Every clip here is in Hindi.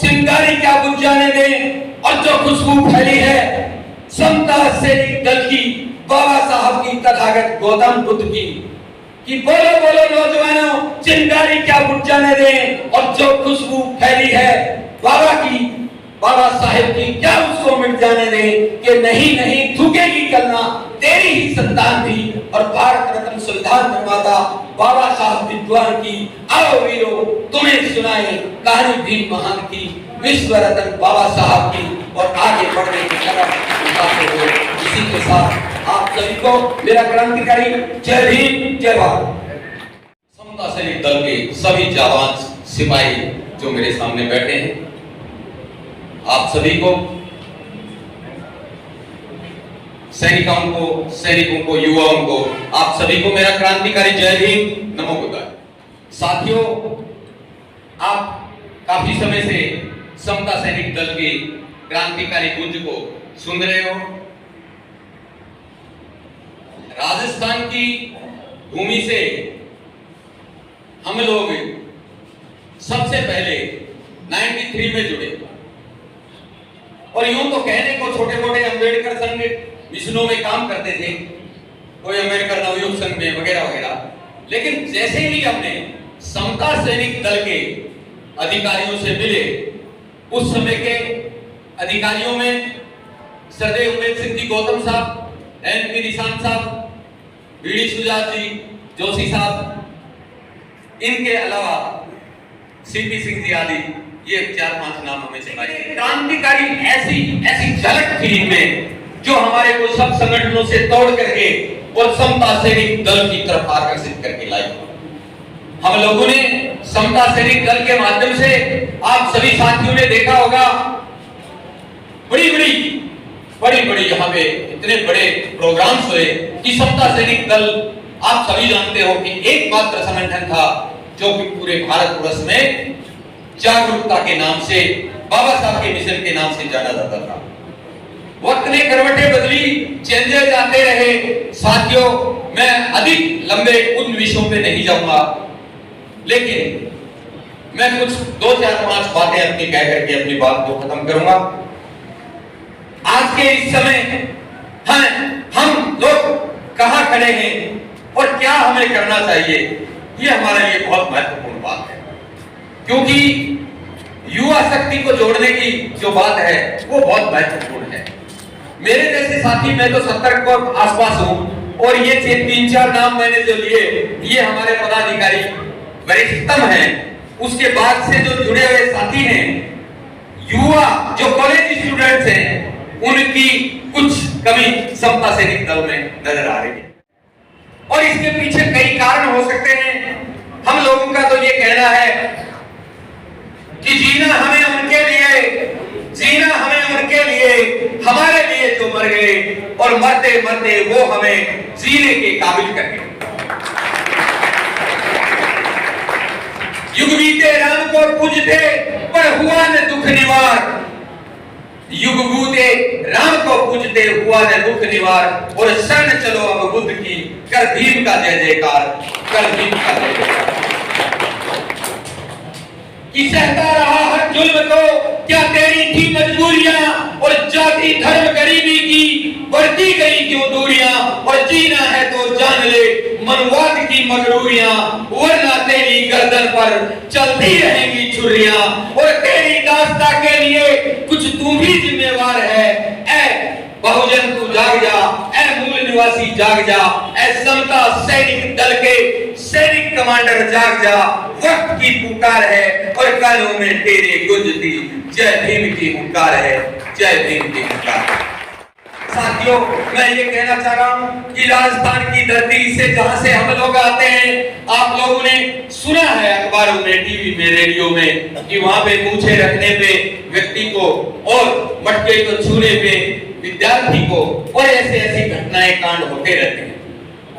चिंगारी क्या बुझ जाने दें, और जो खुशबू फैली है समता सैनिक दल की, बाबा साहब की, तथागत गौतम बुद्ध की, कि बोलो बोलो नौजवानों, चिंगारी क्या बुझ जाने दें, और जो खुशबू फैली है बाबा की, बाबा साहेब की, क्या उसको मिट जाने दें, कि नहीं नहीं थूकेगी कलना तेरी ही संतान थी, और भारत रत्न संविधान निर्माता बाबा साहब विद्वान की, आओ वीरो तुम्हें सुनाए कहानी भीम महान की, विश्व रत्न बाबा साहब की, और आगे बढ़ने की तरफ इसी के साथ आप सभी को मेरा क्रांतिकारी जय भीम जय भारत। समता सैनिक दल के सभी जाबाज सिपाही जो मेरे सामने बैठे हैं, आप सभी को, सैनिकों को, युवाओं को, आप सभी को मेरा क्रांतिकारी जय भीम नमो बुद्धाय। साथियों, आप काफी समय से समता सैनिक दल की क्रांतिकारी गुंज को सुन रहे हो। राजस्थान की भूमि से हम लोग सबसे पहले 93 में जुड़े, और यूं तो कहने को छोटे मोटे अंबेडकर संघ मिशनों में काम करते थे, कोई अंबेडकर नवयुग संघ में वगैरह वगैरह, लेकिन जैसे ही हमने समता सैनिक दल के अधिकारियों से मिले, उस समय के अधिकारियों में सरदेव उमेश सिंह जी गौतम साहब, एनपी निशांत साहब, बीडी सुजात जी जोशी साहब, इनके अलावा सीपी सिंह जी आदि, ये 4-5 नाम हमें सुनाए। क्रांतिकारी ऐसी झलक थी इनमें, जो हमारे को सब संगठनों से तोड़ करके और समता सैनिक दल की तरफ आकर्षित करके लाई। हम लोगों ने समता सैनिक दल के माध्यम से, आप सभी साथियों ने देखा होगा, बड़ी यहाँ पे इतने बड़े प्रोग्राम्स हुए कि समता सैनिक दल, आप सभी जानते हो कि एकमात्र संगठन था जो कि पूरे भारतवर्ष में जागरूकता के नाम से, बाबा साहब के मिशन के नाम से जाना जाता था। वक्त ने करवटें बदली, चेंजेस आते रहे। साथियों, मैं अधिक लंबे उन विषयों पे नहीं जाऊंगा, लेकिन मैं कुछ 2-4-5 बातें अपनी कह करके अपनी बात को खत्म करूंगा। आज के इस समय हम लोग कहां खड़े हैं और क्या हमें करना चाहिए, ये हमारे लिए बहुत महत्वपूर्ण बात है, क्योंकि युवा शक्ति को जोड़ने की जो बात है वो बहुत महत्वपूर्ण है। मेरे जैसे साथी, मैं तो 70 को आसपास हूं, और ये 3-4 नाम मैंने जो लिए, ये हमारे पदाधिकारी वरिष्ठतम हैं। उसके बाद से जो जुड़े हुए साथी हैं, युवा जो कॉलेज स्टूडेंट्स हैं, उनकी कुछ कमी समता सैनिक दल में नजर आ रही है, और इसके पीछे कई कारण हो सकते हैं। हम लोगों का तो ये कहना है कि जीना हमें उनके लिए, हमारे लिए जो मर गए, और मरते मरते वो हमें जीने के काबिल कर गए। युग बीते राम को पूजते, पर हुआ न दुख निवार, युग बीते राम को पूजते, हुआ न दुख निवार, और शरण चलो अब बुद्ध की, कर भीम का जय जयकार, कर भीम का जय जयकार। कि सहता रहा हर जुल्म को, क्या तेरी थी मजबूरियां, और जाति धर्म गरीबी की बढ़ती गई क्यों दूरियां, और जीना है तो जान ले मनवाद की मगरूरियां, वरना तेरी गर्दन पर चलती रहेंगी छुरियां, और तेरी दास्ता के लिए कुछ तू भी जिम्मेवार है। ऐ बहुजन तू जाग जा, ऐ मूल निवासी जाग जा, ऐ समता सैनिक दल के सैनिक कमांडर जाग जा, वक्त की पुकार है और कानों में तेरे गुंजती जय भीम की पुकार है, जय भीम की पुकार। साथियों, मैं ये कहना चाह रहा हूँ कि राजस्थान की धरती से जहां से हम लोग आते हैं, आप लोगों ने सुना है अखबारों में, टीवी में, रेडियो में, कि वहां पे मूछें रखने पे व्यक्ति को और मटके को छूने पे विद्यार्थी को, और ऐसी घटनाएं कांड होते रहते हैं।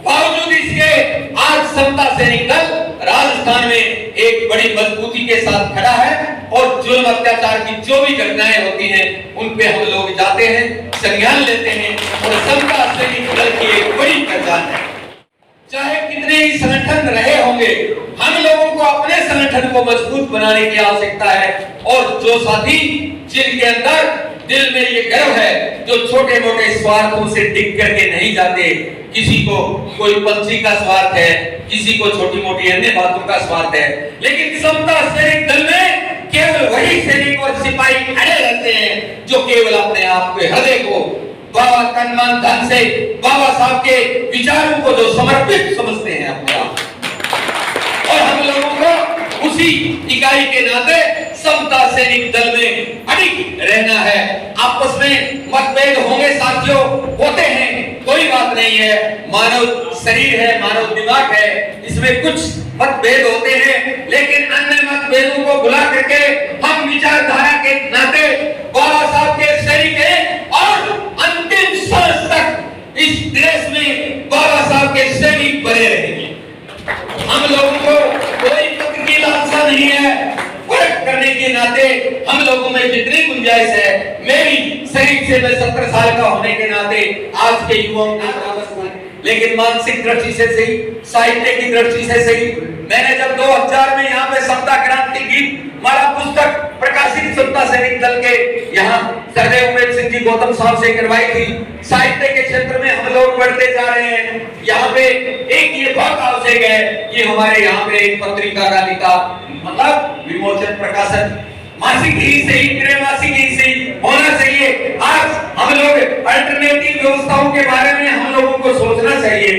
बावजूद इसके आज समता सैनिक दल राजस्थान में एक बड़ी मजबूती के साथ खड़ा है, और जुल्म अत्याचार की जो भी घटनाएं होती हैं उन पे हम लोग जाते हैं, संज्ञान लेते हैं, और समता सैनिक दल की एक बड़ी पहचान है। चाहे कितने ही संगठन रहे होंगे, हम लोगों को अपने संगठन को मजबूत बनाने की आवश्यकता है। और जो साथी जिनके अंदर दिल में ये गर्व है, जो छोटे मोटे स्वार्थों से टिक करके नहीं जाते, किसी को कोई पंछी का स्वार्थ है, किसी को छोटी मोटी अन्य बातों का स्वार्थ है, लेकिन समता सैनिक दल में केवल वही सैनिक और सिपाही खड़े रहते हैं जो केवल अपने आप के हृदय को बाबा तन मन धन से बाबा साहब के विचारों को जो समर्पित समझते हैं अपने आप। और हम लोगों को उसी इकाई के नाते समता सैनिक दल में अडिग रहना है। आपस में मतभेद होंगे साथियों, होते हैं, कोई बात नहीं है। मानव शरीर है, मानव दिमाग है, इसमें कुछ मतभेद होते हैं, लेकिन अन्य मतभेदों को भुला करके हम विचारधारा के नाते बाबा साहब के सैनिक हैं और अंतिम सांस तक इस देश में बाबा साहब के सैनिक बने रहेंगे। हम लोगों को कोई पद की लालसा नहीं है। वर्क करने के नाते हम लोगों में जितनी गुंजाइश है, मेरी शरीर से मैं 17 साल का होने के नाते आज के युवाओं के बराबर, लेकिन मानसिक दृष्टि से सही, साहित्य की दृष्टि से सही, मैंने जब 2000 में यहाँ पे समता क्रांति गीत माला पुस्तक प्रकाशित समता सैनिक दल के यहाँ सरदेव उमेश सिंह जी गौतम साहब से करवाई थी। साहित्य के क्षेत्र में हम लोग बढ़ते जा रहे हैं। यहाँ पे एक ये बहुत आवश्यक है कि हमारे यहाँ पे एक पत्रिका का निका मतलब विमोचन प्रकाशन मासिक ही सही, त्रैमासिक ही सही होना चाहिए। आज हम लोग अल्टरनेटिव व्यवस्थाओं के बारे में हम लोगों को सोचना चाहिए।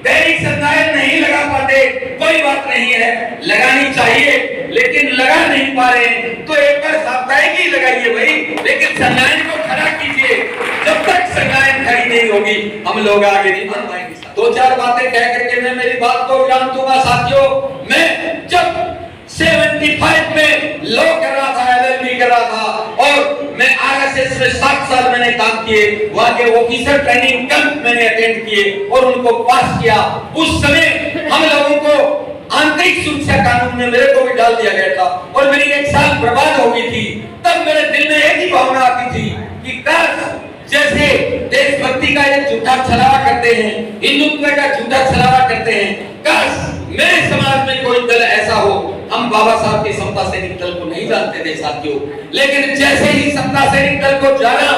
दैनिक संज्ञान नहीं लगा पाते, कोई बात नहीं है, लगानी चाहिए, लेकिन लगा नहीं पा रहे तो एक बार साप्ताहिक ही लगाइए भाई, लेकिन संज्ञान को खड़ा कीजिए। जब तक संज्ञान खड़ी नहीं होगी हम लोग आगे नहीं बढ़ पाएंगे। दो चार बातें कह करके मैं मेरी बात को विराम दूंगा साथियों। मैं जब 75 में लॉ कर रहा था, LLB कर रहा था, और मैं RSS में 7 साल मैंने काम किए, वहां के ऑफिसर ट्रेनिंग कैंप मैंने अटेंड किए और उनको पास किया। उस समय हम लोगों को आंतरिक सुरक्षा कानून में मेरे को भी डाल दिया गया था और मेरी 1 साल बर्बाद हो गई थी। तब मेरे दिल में एक ही भावना आती थी कि काश जैसे देशभक्ति का ये झूठा छलावा करते हैं, हिंदुत्व का झूठा छलावा करते हैं, काश मेरे समाज में कोई दल ऐसा हो। हम बाबा साहब के समता सैनिक दल को नहीं जानते थे साथियों, लेकिन जैसे ही समता सैनिक दल को जाना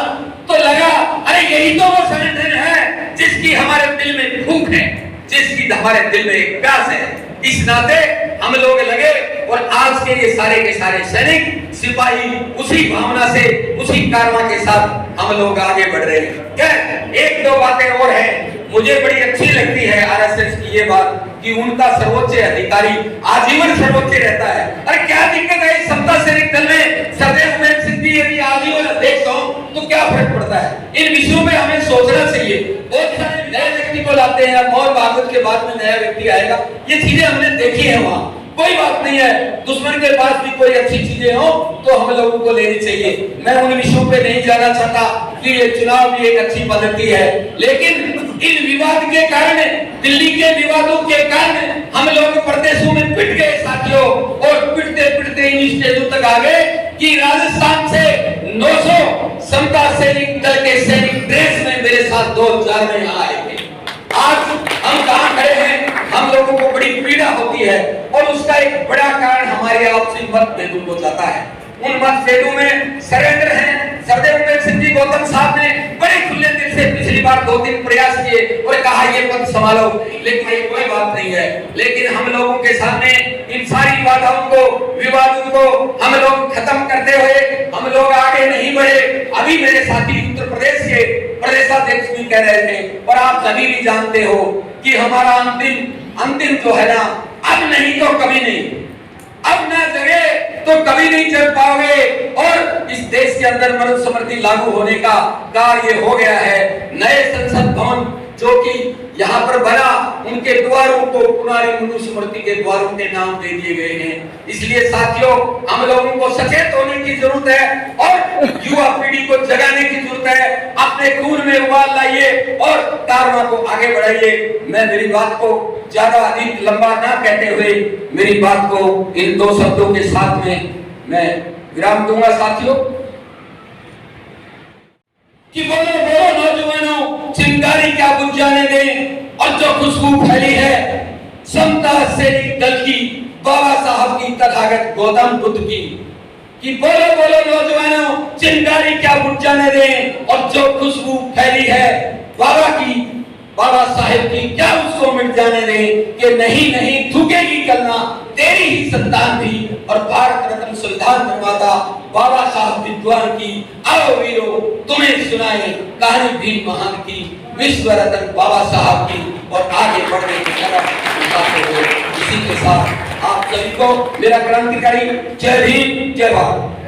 तो लगा अरे यही तो वो संगठन है जिसकी हमारे दिल में भूख है, जिसकी हमारे दिल में एक प्यास है। इस नाते हम लोग लगे और आज के ये सारे के सारे सैनिक सिपाही उसी भावना से, उसी कारवा के साथ हम लोग आगे बढ़ रहे हैं। क्या एक दो बातें और हैं, मुझे बड़ी अच्छी लगती है RSS की ये बात कि उनका सर्वोच्च अधिकारी आजीवन सर्वोच्च रहता है। अरे क्या दिक्कत है, समता सैनिक दल में सरदेव उमेश सिंह जी यदि आजीवन अध्यक्ष हो तो क्या फर्क पड़ता है। इन विषयों में हमें सोचना चाहिए। बहुत सारे नए व्यक्ति को लाते हैं, मोहन भागवत के बाद में नया व्यक्ति आएगा, ये चीजें हमने देखी है वहां, कोई बात नहीं है। दुश्मन के पास भी कोई अच्छी चीजें हो तो हम लोगों को लेनी चाहिए। मैं उन विषयों पे नहीं जाना चाहता कि ये चुनाव भी एक अच्छी पद्धति है, लेकिन इन विवाद के कारण, दिल्ली के विवादों के कारण हम लोग प्रदेशों में पिट गए साथियों, और पिटते पिटते इन स्टेजों तक आ गए कि राजस्थान से 900 समता सैनिक दल के सैनिक ड्रेस में मेरे साथ 2000 में यहाँ आए थे। आज हम कहाँ खड़े हैं, हम लोगों को बड़ी पीड़ा होती है और उसका एक बड़ा कारण हमारे आपसी मतभेदों को जाता है। उन मतभेदों में सरेंडर हैं। सरदेव उमेश सिंह जी गौतम साहब ने बड़े खुले दिल से पिछली बार 2-3 प्रयास किए और कहा ये पद संभालो, लेकिन ये कोई बात नहीं है। लेकिन हम लोगों के सामने इन सारी बाधाओं को, विवादों को हम लोग खत्म करते हुए हम लोग आगे नहीं बढ़े। अभी मेरे साथी उत्तर प्रदेश के प्रदेशाध्यक्ष भी कह रहे थे और आप सभी भी जानते हो कि हमारा अंतिम जो है ना, अब नहीं तो कभी नहीं, अब ना जगे तो कभी नहीं चल पाओगे। और इस देश के अंदर मनुस्मृति लागू होने का कार्य हो गया है। नए संसद भवन जो कि यहाँ पर बना, उनके द्वारों को पुरानी मनुस्मृति के द्वारों के नाम दे दिए गए हैं। इसलिए साथियों हम लोगों को सचेत होने की जरूरत है और युवा पीढ़ी को जगाने की जरूरत है। अपने खून में उबाल लाइए और कारवां को आगे बढ़ाइए। मैं मेरी बात को ज्यादा अधिक लंबा ना कहते हुए मेरी बात को इन 2 शब्दों के साथ में मैं विराम दूंगा साथियों कि बोलो बोलो नौजवानों, चिंगारी क्या बुझ जाने दें और जो खुशबू फैली है समता सैनिक दल की, बाबा साहब की, तथागत गौतम बुद्ध की, कि बोलो बोलो नौजवानों, चिंगारी क्या बुझ जाने दें, और जो खुशबू फैली है बाबा की, बाबा साहेब की, क्या उसको मिट जाने दें, कि नहीं नहीं थूकेगी कलना तेरी ही संतान थी। और भारत रत्न संविधान निर्माता बाबा साहब विद्वान की, आओ वीरो तुम्हें सुनाए कहानी भी महान की, विश्व रत्न बाबा साहब की, और आगे बढ़ने की तरफ इसी के साथ आप सभी को मेरा क्रांतिकारी जय भीम जय भारत।